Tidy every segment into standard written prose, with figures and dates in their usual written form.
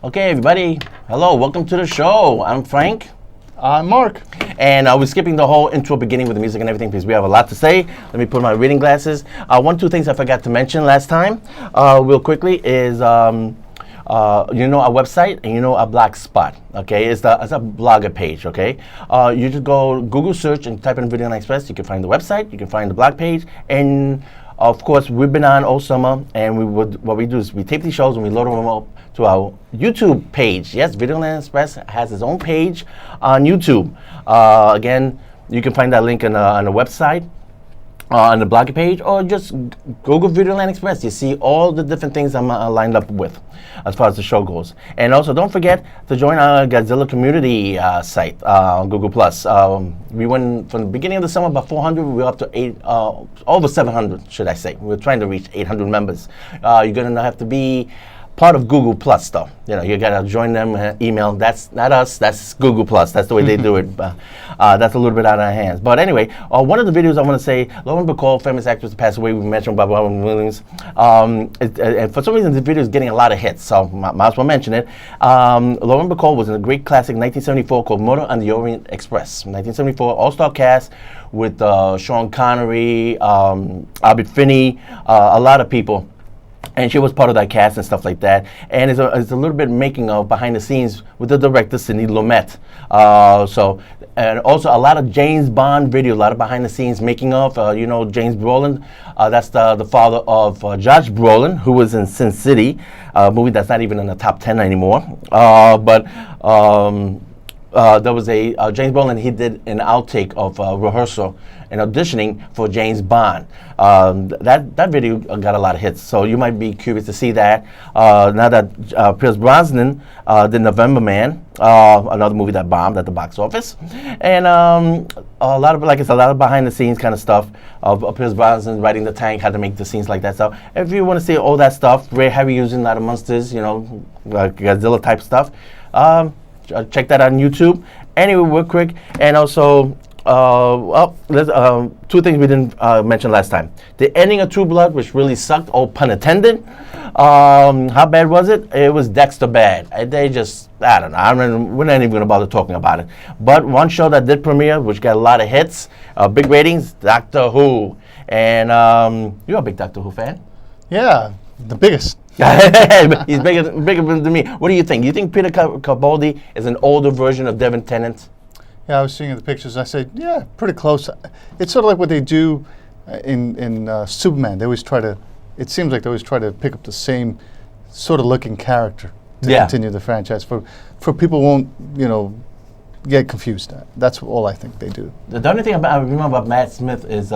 Okay, everybody. Hello, welcome to the show. I'm Frank. I'm Mark. And we're skipping the whole intro beginning with the music and everything because we have a lot to say. Let me put my reading glasses. Two things I forgot to mention last time, real quickly, is our website and our blog spot. Okay, it's a blogger page. Okay, you just go Google search and type in Videoland Express. You can find the website. You can find the blog page, and of course, we've been on all summer, and what we do is we tape these shows and we load them up to our YouTube page. Yes, Videoland Express has its own page on YouTube. Again, you can find that link on the website, on the blog page, or just Google Videoland Express. You see all the different things I'm lined up with as far as the show goes. And also, don't forget to join our Godzilla community site, Google+. We went from the beginning of the summer about 400. We're up to over 700, should I say. We're trying to reach 800 members. You're going to have to be part of Google Plus, though. You gotta join them. Email. That's not us. That's Google Plus. That's the way they do it. That's a little bit out of our hands. But anyway, one of the videos I want to say, Lauren Bacall, famous actress, passed away. We mentioned about Robin Williams. And for some reason, this video is getting a lot of hits, so might as well mention it. Lauren Bacall was in a great classic 1974 called Murder on the Orient Express. 1974 all-star cast with Sean Connery, Albert Finney, a lot of people. And she was part of that cast and stuff like that. And it's a little bit making of behind the scenes with the director, Sidney Lumet. And also a lot of James Bond video, a lot of behind the scenes making of. James Brolin, that's the father of Josh Brolin, who was in Sin City, a movie that's not even in the top 10 anymore. There was a James Brolin, he did an outtake of rehearsal and auditioning for James Bond. That video got a lot of hits, so you might be curious to see that. Now that Pierce Brosnan did November Man, another movie that bombed at the box office, and a lot of behind the scenes kind of stuff of Pierce Brosnan riding the tank, how to make the scenes like that. So if you want to see all that stuff, Ray Harry using a lot of monsters, like Godzilla type stuff. Check that out on YouTube. Anyway, real quick, and also, two things we didn't mention last time. The ending of True Blood, which really sucked, all pun intended. How bad was it? It was Dexter bad. They just, I don't know. We're not even going to bother talking about it. But one show that did premiere, which got a lot of hits, big ratings, Doctor Who. And you're a big Doctor Who fan. Yeah, the biggest. He's bigger than me. What do you think? You think Peter Capaldi is an older version of Devin Tennant? Yeah, I was seeing the pictures. I said, yeah, pretty close. It's sort of like what they do in Superman. They always try to. It seems like they always try to pick up the same sort of looking character to continue the franchise. For people who won't, get confused. That's all I think they do. The only thing I remember about Matt Smith is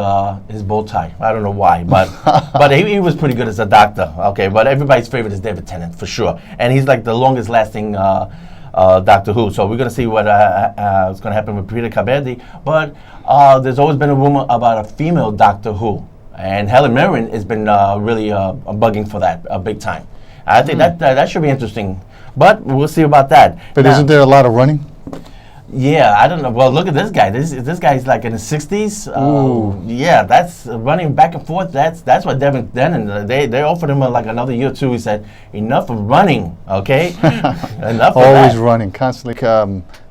his bow tie. I don't know why, but he was pretty good as a doctor. Okay, but everybody's favorite is David Tennant for sure, and he's like the longest lasting Doctor Who. So we're gonna see what is gonna happen with Peter Capaldi. But there's always been a rumor about a female Doctor Who, and Helen Mirren has been really bugging for that big time. I think that should be interesting, but we'll see about that. But isn't there a lot of running? Yeah, I don't know. Well, look at this guy. This guy's like in his 60s. Yeah, that's running back and forth. That's what Devin Tennant. They offered him like another year or two. He said, "Enough of running, okay? Enough." Always running, constantly.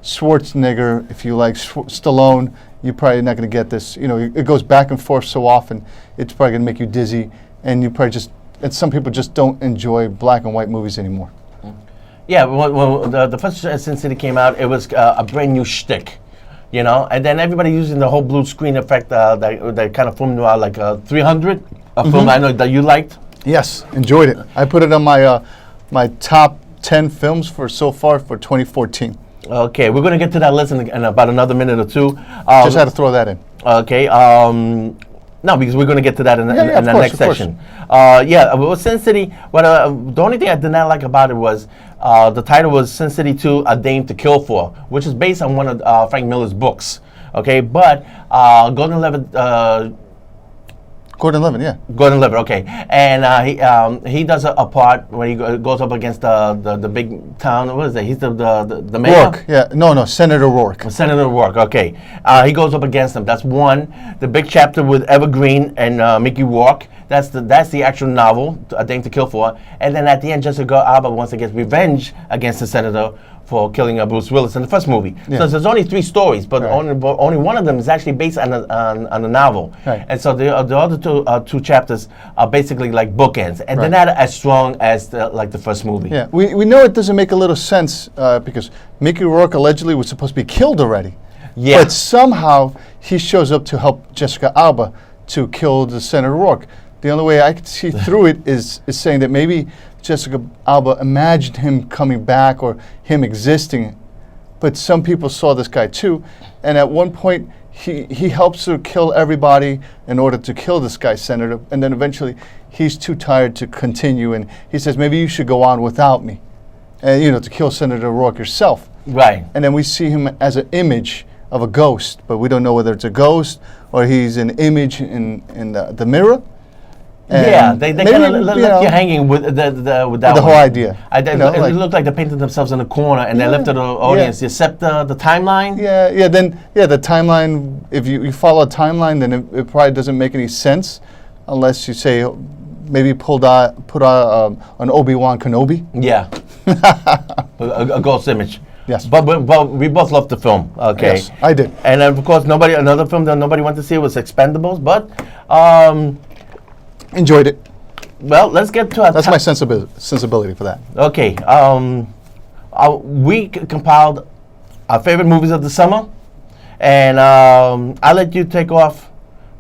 Schwarzenegger. If you like Stallone, you're probably not going to get this. It goes back and forth so often. It's probably going to make you dizzy, and you probably just. And some people just don't enjoy black and white movies anymore. Yeah, well, the first Sin City came out, it was a brand new shtick, and then everybody using the whole blue screen effect that kind of filmed out like 300, a film I know that you liked. Yes, enjoyed it. I put it on my top 10 films so far for 2014. Okay, we're going to get to that list in about another minute or two. Just had to throw that in. Okay. No, because we're going to get to that in the next section. Well, Sin City, the only thing I did not like about it was the title was Sin City 2, A Dame to Kill For, which is based on one of Frank Miller's books. Okay, but Gordon Levitt Gordon Levitt, yeah. Gordon Levitt, okay. And he does a part where he goes up against the big town. What is it? He's the mayor? Rourke, yeah. No, Senator Rourke. Senator Rourke, okay. He goes up against him. That's one. The big chapter with Evergreen and Mickey Rourke. That's the actual novel, A Dame to Kill For. And then at the end, Jessica Alba wants to get revenge against the senator for killing Bruce Willis in the first movie. Yeah. So there's only 3 stories, but Right. only one of them is actually based on a novel. Right. And so the other two chapters are basically like bookends, and Right. they're not as strong as the first movie. Yeah, we know it doesn't make a little sense because Mickey Rourke allegedly was supposed to be killed already. Yeah. But somehow he shows up to help Jessica Alba to kill the Senator Rourke. The only way I could see through it is saying that maybe Jessica Alba imagined him coming back or him existing. But some people saw this guy too. And at one point, he helps her kill everybody in order to kill this guy, Senator. And then eventually, he's too tired to continue. And he says, maybe you should go on without me. And, to kill Senator Rourke yourself. Right. And then we see him as an image of a ghost, but we don't know whether it's a ghost or he's an image in the mirror. And Yeah, they maybe, kind of left you hanging with with that with the whole one. idea. It looked like they painted themselves in a corner and they left the audience, except the timeline. The timeline, if you follow a timeline, then it probably doesn't make any sense unless you say maybe put an Obi-Wan Kenobi. Yeah. a ghost image. Yes. But we both loved the film. Okay. Yes, I did. And then, of course, another film that nobody wanted to see was Expendables. But Enjoyed it. well, let's get to our That's my sensibility for that. Okay. We compiled our favorite movies of the summer, and I'll let you take off.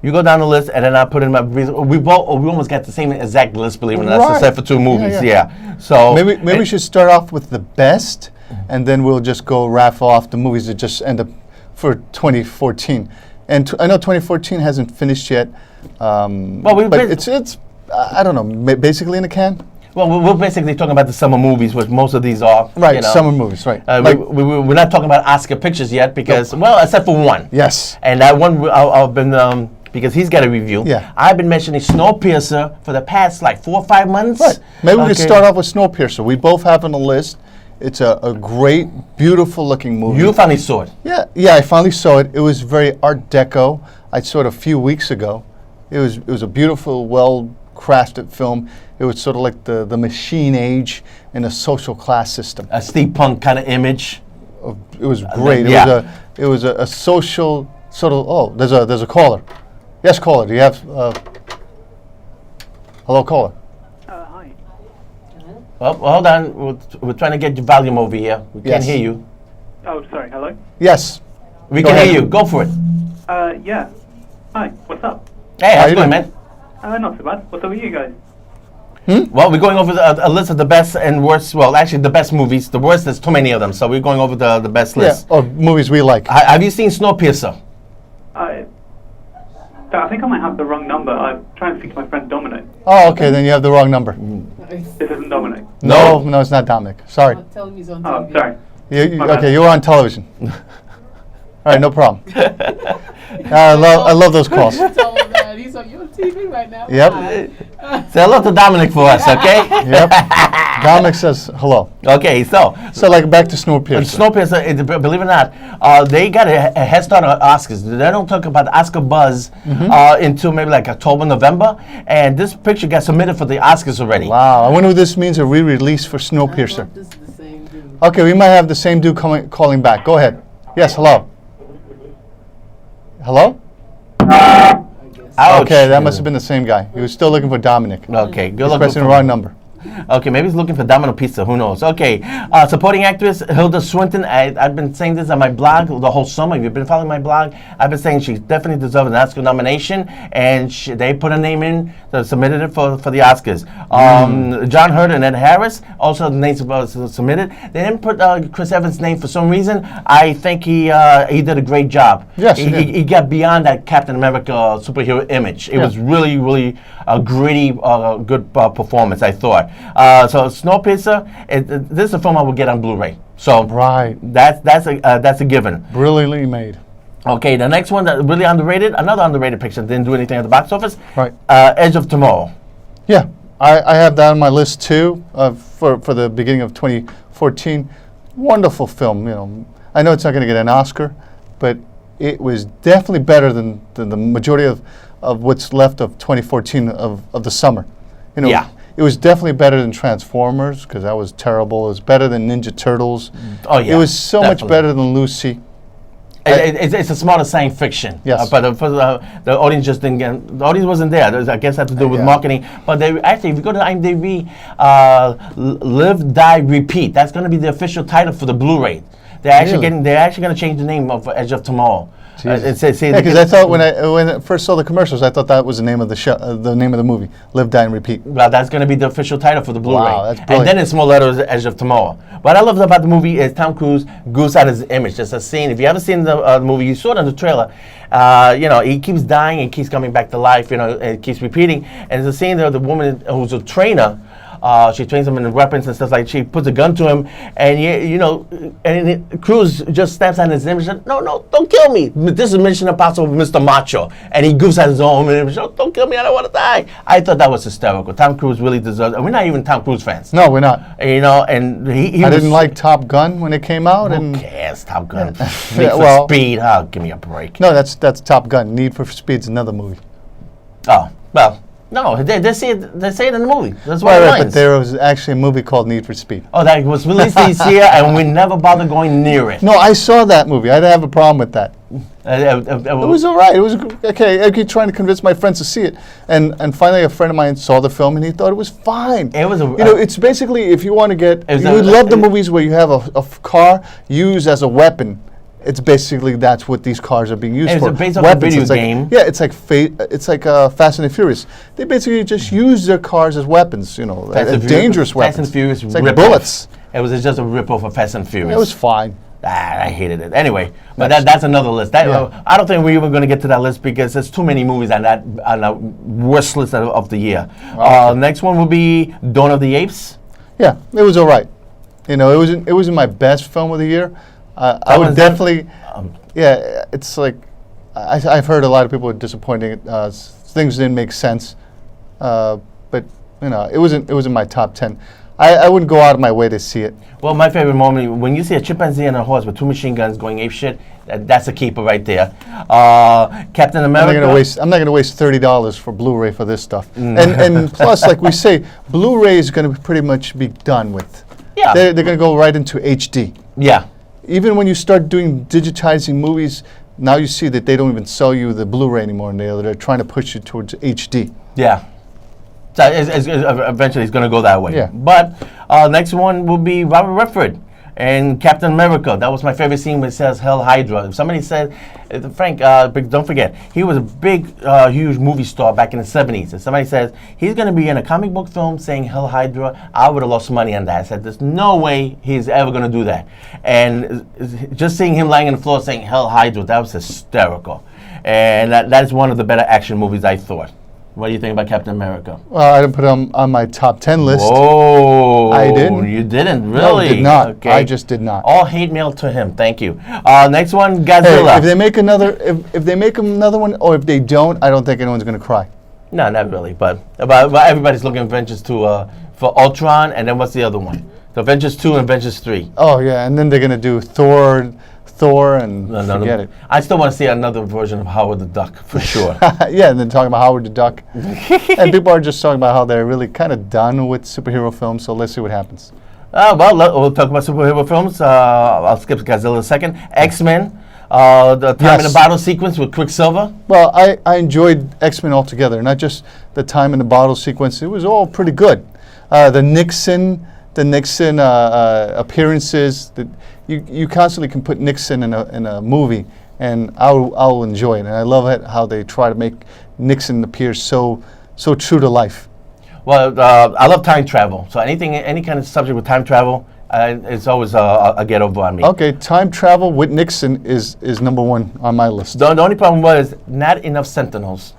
You go down the list, and then I put in my. We almost got the same exact list, believe it or not, Right. except for 2 movies. Yeah. So Maybe we should start off with the best, and then we'll just go raffle off the movies that just end up for 2014. And I know 2014 hasn't finished yet, but it's I don't know, basically in the can. Well, we're basically talking about the summer movies, which most of these are. Right, you know. summer movies, right. We're not talking about Oscar pictures yet because, well, except for one. Yes. And that one I've been, because he's got a review. Yeah. I've been mentioning Snowpiercer for the past 4 or 5 months. Right. Maybe we Okay. could start off with Snowpiercer. We both have on the list. It's a great, beautiful looking movie. You finally saw it. Yeah, I finally saw it. It was very Art Deco. I saw it a few weeks ago. It was a beautiful, well-crafted film. It was sort of like the machine age in a social class system. A steampunk kind of image. It was great. yeah. It was a social sort of. Oh, there's a caller. Yes, caller. Do you have? Hello, caller. Hi. Well, hold on. We're trying to get your volume over here. We can't Yes. hear you. Oh, sorry. Hello. Yes. We Go can ahead. hear you. Go for it. Yeah. Hi. What's up? Hey, how's it you going, doing? man? Not so bad. What's up with you guys? Well, we're going over a list of the best and worst. Well, actually, the best movies. The worst, there's too many of them. So we're going over the best Yeah. list. Or movies we like. Have you seen Snowpiercer? I think I might have the wrong number. I'm trying to speak to my friend Dominic. Oh, okay. Then you have the wrong number. This isn't Dominic. No, it's not Dominic. Sorry. Tell me he's on Oh, TV. sorry. You, My bad. okay, you were on television. All right, no problem. I love those calls. Tell him that he's on your TV right now. Yep. Hi. Say hello to Dominic for us, okay? Yep. Dominic says hello. Okay, so So, like, back to Snowpiercer. Snowpiercer, believe it or not, they got a head start on Oscars. They don't talk about the Oscar buzz until maybe like October, November, and this picture got submitted for the Oscars already. Wow, I wonder if this means a re-release for I Snowpiercer. hope this is the same dude. Okay, we might have the same dude calling back. Go ahead. Yes, hello. Hello? Ouch. Okay, that must have been the same guy. He was still looking for Dominic. Okay, good He's luck. pressing the wrong number. Okay, maybe he's looking for Domino Pizza. Who knows? Okay, supporting actress Hilda Swinton. I've been saying this on my blog the whole summer. If you've been following my blog, I've been saying she definitely deserves an Oscar nomination, and they put her name in, submitted it for the Oscars. John Hurt and Ed Harris also the names submitted. They didn't put Chris Evans' name for some reason. I think he did a great job. Yes, he did. He got beyond that Capt.America superhero image. It was really, really a gritty, good performance, I thought. So Snowpiercer, this is a film I will get on Blu-ray. So Right. that's a given. Brilliantly made. Okay, the next one that really underrated, another underrated picture, didn't do anything at the box office. Right. Edge of Tomorrow. Yeah, I have that on my list too for the beginning of 2014. Wonderful film. You know, I know it's not going to get an Oscar, but it was definitely better than the majority of what's left of 2014 of the summer. You know, Yeah. it was definitely better than Transformers because that was terrible. It was better than Ninja Turtles. Oh, yeah, It was so much definitely. better than Lucy. It's a smarter science fiction. Yes. But the audience just didn't get. The audience wasn't there. I guess that had to do with Yeah. marketing. But they actually, if you go to IMDb, Live, Die, Repeat. That's going to be the official title for the Blu-ray. They're actually Really? getting. They're actually going to change the name of Edge of Tomorrow. Because I thought when I first saw the commercials, I thought that was the name of the show, the name of the movie, Live, Die, and Repeat. Well, that's going to be the official title for the Blu-ray. Wow, that's and brilliant. then in small letters, Edge of Tomorrow. What I love about the movie is Tom Cruise goes out his image. There's a scene. If you haven't seen the movie, you saw it in the trailer. You know, he keeps dying and keeps coming back to life. You know, and keeps repeating. And there's a scene there. The woman who's a trainer. She trains him in the weapons and stuff like. She puts a gun to him, and you know, and Cruz just snaps on his image. And, no, don't kill me. This is Mission Impossible, Mr. Macho, and he goes at his own image. Oh, don't kill me. I don't want to die. I thought that was hysterical. Tom Cruise really deserves. And we're not even Tom Cruise fans. No, we're not. You know, and he I was, didn't like Top Gun when it came out. Who And cares? Top Gun. Yeah, Need for well- Speed. Oh, give me a break. no, that's Top Gun. Need for Speed's another movie. Oh, well. No, they say it. They say it in the movie. That's why Right, it but lines. there was actually a movie called Need for Speed. Oh, that was released this year, and we never bothered going near it. No, I saw that movie. I didn't have a problem with that. It was all right. It was okay. I keep trying to convince my friends to see it, and finally a friend of mine saw the film and he thought it was fine. It was a- you know, it's basically if you want to get, It was you a- would love the movies where you have a car used as a weapon. It's basically that's what these cars are being used It's for. based off a video It's like- game. Yeah, it's like Fast and the Furious. They basically just use their cars as weapons. You know, dangerous weapons. Fast and Furious. It's like rip-off. bullets. It was just a rip-off of Fast and Furious. It was fine. I hated it. Anyway, but that's another list. That, Yeah. I don't think we're even going to get to that list because there's too many movies on that worst list of the year. Next one will be Dawn of the Apes. Yeah, it was all right. You know, it wasn't my best film of the year. I would was definitely. Yeah, it's like I've heard a lot of people are disappointed. Things didn't make sense, but you know, it wasn't my top 10. I wouldn't go out of my way to see it. Well, my favorite moment when you see a chimpanzee and a horse with two machine guns going ape shit. That's a keeper right there. Captain.America. I'm not gonna waste $30 for Blu-ray for this stuff. And plus, like we say, Blu-ray is gonna pretty much be done with. Yeah. They're gonna go right into HD. Yeah. Even when you start doing digitizing movies, now you see that they don't even sell you the Blu-ray anymore, and they're trying to push you towards HD. Yeah. So eventually it's going to go that way. Yeah. But next one will be Robert Redford and Capt.America. That was my favorite scene where it says Hell Hydra. If somebody said, Frank, don't forget, he was a big, huge movie star back in the 70s. If somebody says he's going to be in a comic book film saying Hell Hydra, I would have lost money on that. I said, there's no way he's ever going to do that. And just seeing him lying on the floor saying Hell Hydra, that was hysterical. And that is one of the better action movies, I thought. What do you think about Capt.America? Well, I didn't put it on my top 10 list. Oh, I didn't. You didn't No, really? did not. Okay. I just did not. All hate mail to him. Thank you. Next one, Hey, Godzilla. if they make another, if they make another one, or if they don't, I don't think anyone's going to cry. No, not really. But everybody's looking at Avengers 2 for Ultron, and then what's the other one? The Avengers 2 and Avengers 3. Oh yeah, and then they're going to do Thor, and forget it. I still want to see another version of Howard the Duck for sure. Yeah, and then talking about Howard the Duck, and people are just talking about how they're really kind of done with superhero films. So let's see what happens. We'll talk about superhero films. I'll skip Godzilla a second. XMen. The time in the bottle sequence with Quicksilver. Well, I enjoyed X-Men altogether, not just the time in the bottle sequence. It was all pretty good. The Nixon appearances. That you constantly can put Nixon in a movie, and I'll enjoy it. And I love it how they try to make Nixon appear so true to life. Well, I love time travel. So any kind of subject with time travel, it's always a get over on me. Okay, time travel with Nixon is number one on my list. The only problem was not enough Sentinels.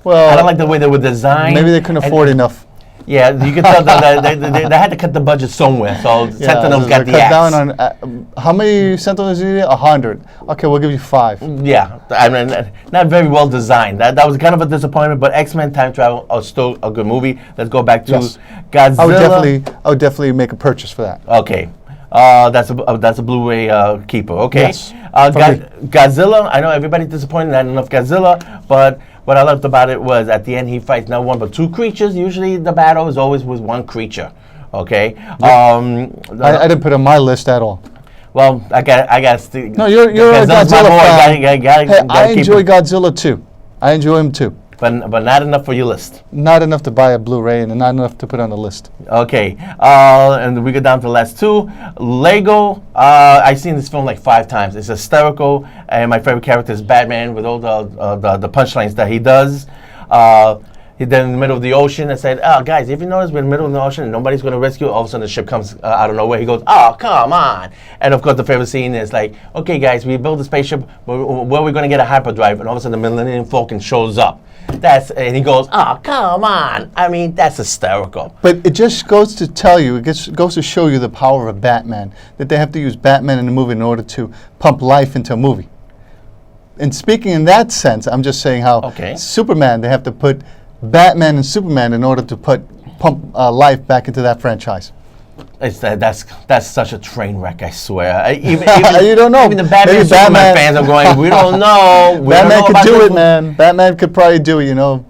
Well, I don't like the way they were designed. maybe they couldn't afford enough. Yeah, you could tell that they had to cut the budget somewhere. So Sentinels got the cut axe. down on how many Sentinels do you need? 100. Okay, we'll give you 5. Yeah, I mean, not very well designed. That was kind of a disappointment. But X-Men Time Travel are still a good movie. Let's go back to Yes. Godzilla. I would definitely make a purchase for that. Okay. That's a Blu-ray keeper. Okay. Yes. For me. Godzilla. I know everybody's disappointed not enough Godzilla, but what I loved about it was at the end he fights not one but two creatures. Usually the battle is always with one creature. Okay. I didn't put it on my list at all. Well, I got to stick. No, you're a that's my Godzilla boy. fan. Gotta I keep enjoy it- Godzilla too. I enjoy him too. but not enough for your list. Not enough to buy a Blu-ray and not enough to put on the list. Okay, and we go down to the last two. Lego. I've seen this film like 5 times. It's hysterical, and my favorite character is Batman with all the punchlines that he does. He then in the middle of the ocean and said, "Oh, guys, if you notice we're in the middle of the ocean and nobody's going to rescue, all of a sudden the ship comes out of nowhere." He goes, "Oh, come on!" And of course, the favorite scene is like, "Okay, guys, we built a spaceship. Where we're going to get a hyperdrive?" And all of a sudden, the Millennium Falcon shows up. And he goes, "Oh, come on!" I mean, that's hysterical. But it just goes to tell you, goes to show you the power of Batman, that they have to use Batman in the movie in order to pump life into a movie. And speaking in that sense, I'm just saying how Superman, they have to put Batman and Superman in order to pump life back into that franchise. That's such a train wreck, I swear. Even you don't know. Even the Batman Maybe Superman Batman- fans are going, we don't know. Batman could do it, man. Batman could probably do it, you know.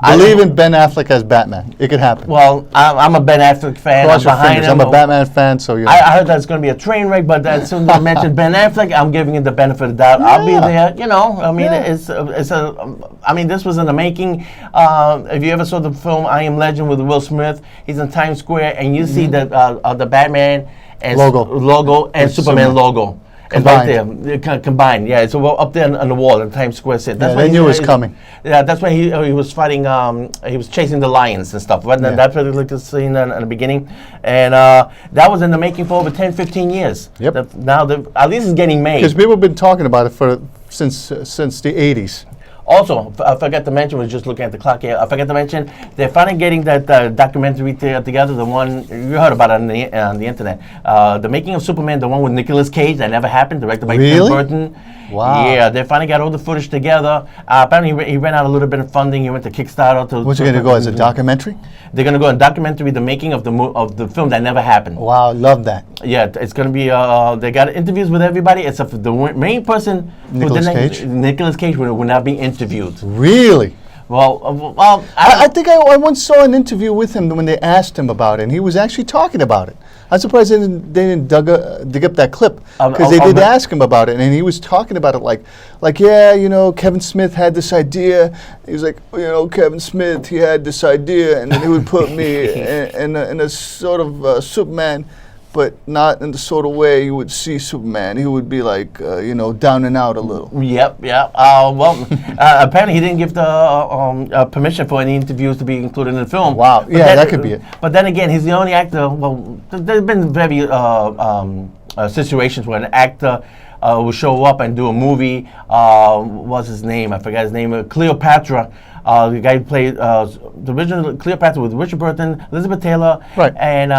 Believe in Ben Affleck as Batman. It could happen. Well, I'm a Ben Affleck fan. Cross I'm your behind fingers. him. I'm a Batman fan, so you. I heard that it's going to be a train wreck, but as soon as I mentioned Ben Affleck, I'm giving it the benefit of the doubt. I'll be there. You know, I mean, I mean, this was in the making. If you ever saw the film I Am Legend with Will Smith, he's in Times Square, and you see the Batman and logo and Superman logo. Combined. And right there, combined, yeah. It's up there on the wall in Times Square. That's Yeah, they knew it was coming. Yeah, that's when he was fighting. He was chasing the lions and stuff. Right? That particular scene in the beginning, and that was in the making for over 10, 15 years. Yep. Now at least it's getting made. Because people have been talking about it since the 80s. Also, I forgot to mention, was just looking at the clock here, I forgot to mention, they're finally getting that documentary together, the one, you heard about it on the internet, The Making of Superman, the one with Nicolas Cage, that never happened, directed by Tim Burton. Wow. Yeah, they finally got all the footage together. Apparently, he ran out a little bit of funding. He went to Kickstarter. What's it going to go as a documentary? They're going to go in documentary, the making of the film that never happened. Wow, love that. Yeah, it's going to be, they got interviews with everybody, except for the main person, Nicolas Cage? Nicolas Cage will not be interviewed. Really? Well, I think I once saw an interview with him when they asked him about it, and he was actually talking about it. I'm surprised they didn't dig up that clip, because they did ask him about it, and he was talking about it like yeah, you know, Kevin Smith had this idea. He was like, you know, Kevin Smith, he had this idea, and then he would put me in a sort of Superman, but not in the sort of way you would see Superman. He would be like, you know, down and out a little. Yep. Apparently he didn't give the permission for any interviews to be included in the film. Wow. But Yeah, that could be it. But then again, he's the only actor. Well, there's been very situations where an actor will show up and do a movie. What's his name? I forgot his name. Cleopatra. The guy who played the original Cleopatra with Richard Burton, Elizabeth Taylor, right. And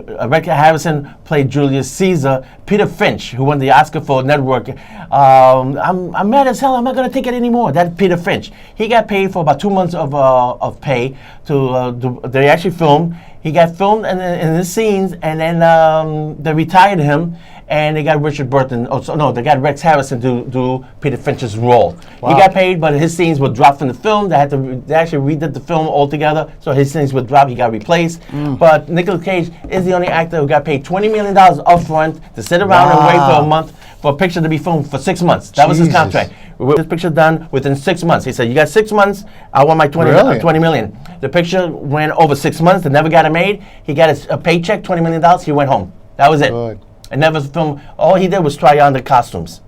Rebecca Harrison played Julius Caesar. Peter Finch, who won the Oscar for Network. I'm mad as hell. I'm not going to take it anymore. That's Peter Finch. He got paid for about 2 months of pay to they actually filmed. He got filmed in the scenes, and then they retired him. And they got Richard Burton. They got Rex Harrison to do Peter Finch's role. Wow. He got paid, but his scenes were dropped from the film. They actually redid the film altogether, so his scenes were dropped. He got replaced. But Nicolas Cage is the only actor who got paid $20 million upfront to sit around and wait for a month for a picture to be filmed for 6 months. That was his contract. This picture done within 6 months. He said, "You got 6 months. I want my 20 million." The picture went over 6 months. They never got it made. He got a paycheck, $20 million. He went home. That was it. Good. And never filmed. All he did was try on the costumes.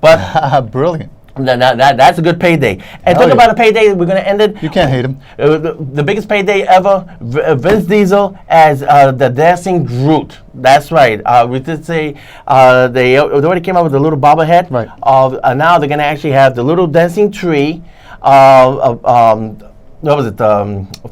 But brilliant. that's a good payday. And talk about a payday. We're going to end it. You can't hate him. The biggest payday ever. Vince Diesel as the dancing Groot. That's right. We did say they already came out with a little bobblehead. Right. Now they're going to actually have the little dancing tree. What was it?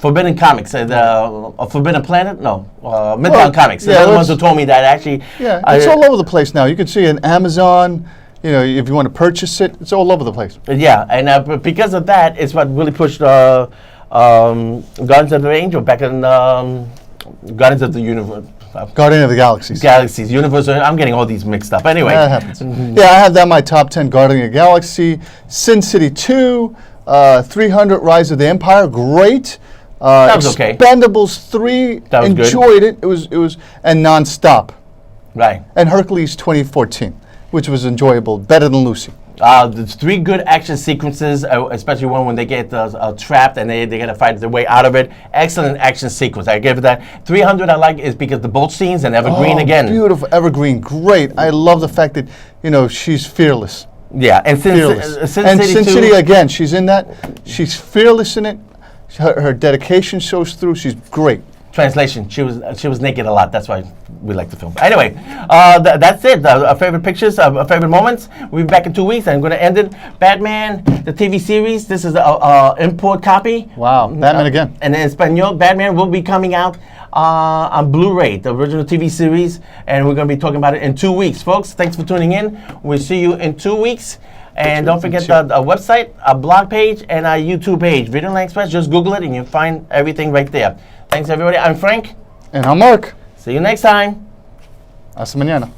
Forbidden Comics, Forbidden Planet? No, Midtown Comics. yeah, They're the ones who told me that actually. Yeah, it's all over the place now. You can see it on Amazon. You know, if you want to purchase it, it's all over the place. Yeah, and because of that, it's what really pushed Guardians of the Angel back in Guardians of the Universe. Guardian of the Galaxies. Galaxies, Universe. I'm getting all these mixed up. Anyway. That happens. Yeah, I have that in my top 10. Guardian of the Galaxy, Sin City 2. 300 Rise of the Empire, great. That was okay. Expendables 3, That was good. enjoyed it. It was and Non-Stop. Right. And Hercules 2014, which was enjoyable, better than Lucy. There's 3 good action sequences, especially one when they get trapped and they got to fight their way out of it. Excellent action sequence. I give it that. 300 I like is because the boat scenes and Evergreen again. Beautiful, Evergreen, great. I love the fact that, she's fearless. Yeah, and Fearless. Sin And City Sin 2, City, again, she's in that. She's fearless in it. Her dedication shows through. She's great. Translation, she was naked a lot. That's why we like the film. Anyway, that's it. Our favorite pictures, our favorite moments. We'll be back in 2 weeks. I'm going to end it. Batman, the TV series. This is a import copy. Wow, Batman again. And in Espanol, Batman will be coming out on Blu-ray, the original TV series, and we're going to be talking about it in 2 weeks, folks. Thanks for tuning in. We'll see you in 2 weeks. And don't forget the website, our blog page, and our YouTube page, Videoland Express. Just Google it, and you'll find everything right there. Thanks, everybody. I'm Frank. And I'm Mark. See you next time. Hasta mañana.